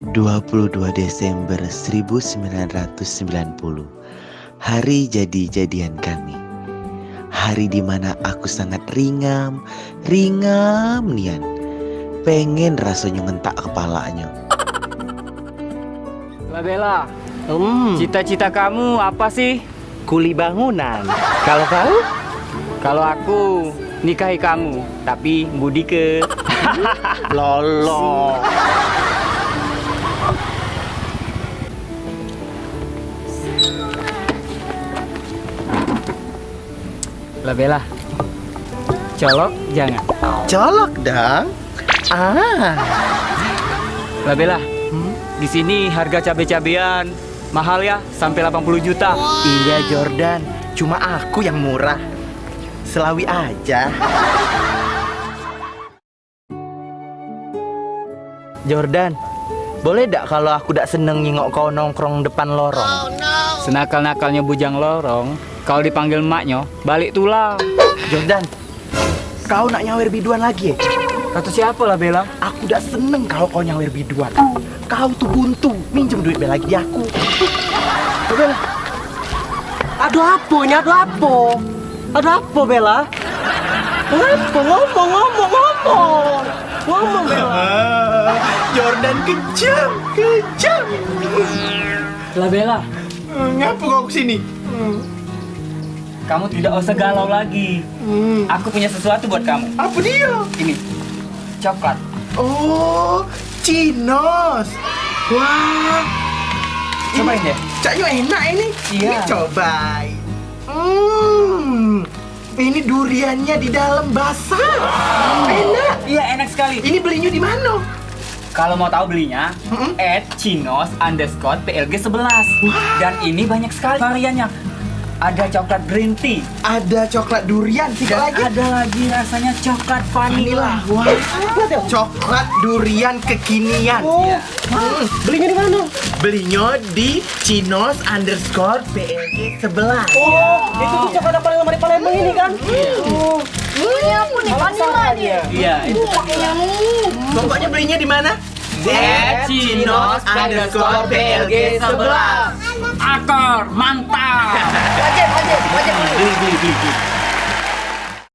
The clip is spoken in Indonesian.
22 Desember 1990, hari jadi-jadian kami. Hari dimana aku sangat ringam nian. Pengen rasanya ngentak kepalanya. Bella, cita-cita kamu apa sih? Kuli bangunan. Kalau kau? Kalau aku nikahi kamu, tapi budi ke. Lolo. Lah Bella, colok jangan. Colok dong. Lah Bella, di sini harga cabe-cabean mahal ya, sampai 80 juta. Iya Jordan, cuma aku yang murah. Selawi aja. Jordan, boleh dak kalau aku dak seneng nyengok kau nongkrong depan lorong? Senakal-nakalnya bujang lorong, kalau dipanggil maknya, balik tulang. Jordan, kau nak nyawer biduan lagi ya? Kata siapa lah Bella? Aku dak seneng kalau kau nyawer biduan. Kau tuh buntu, minjem duit Bella lagi di aku. Bella. Aduh apa ini? Aduh apa? Aduh apa Bella? Apa? Ngomong Bella. Jordan kejam. Lah Bella, Ngapa kau kesini? kamu tidak usah galau lagi. Aku punya sesuatu buat kamu. Apa dia? Ini, coklat. Oh, Cinos. Wah, Cobain deh. caknya enak ini. Iya. Ini cobain. Ini duriannya di dalam basah. Enak. Iya, enak sekali. Ini belinya di mana? Kalau mau tahu belinya, @chinos_plg11. Dan ini banyak sekali variannya. Ada coklat green tea, Ada coklat durian, dan tidak lagi. ada lagi rasanya coklat vanilla. Wah, coklat durian kekinian. Iya. Belinya di mana? Belinya di Chinos_PLG11. Itu tuh coklat yang paling lama di Palembang ini kan? Ini aku nih vanilla dia. Iya, itu. Pokoknya belinya di mana? @chinos_plg11. Akor, mantap. Wajib beli. Beli.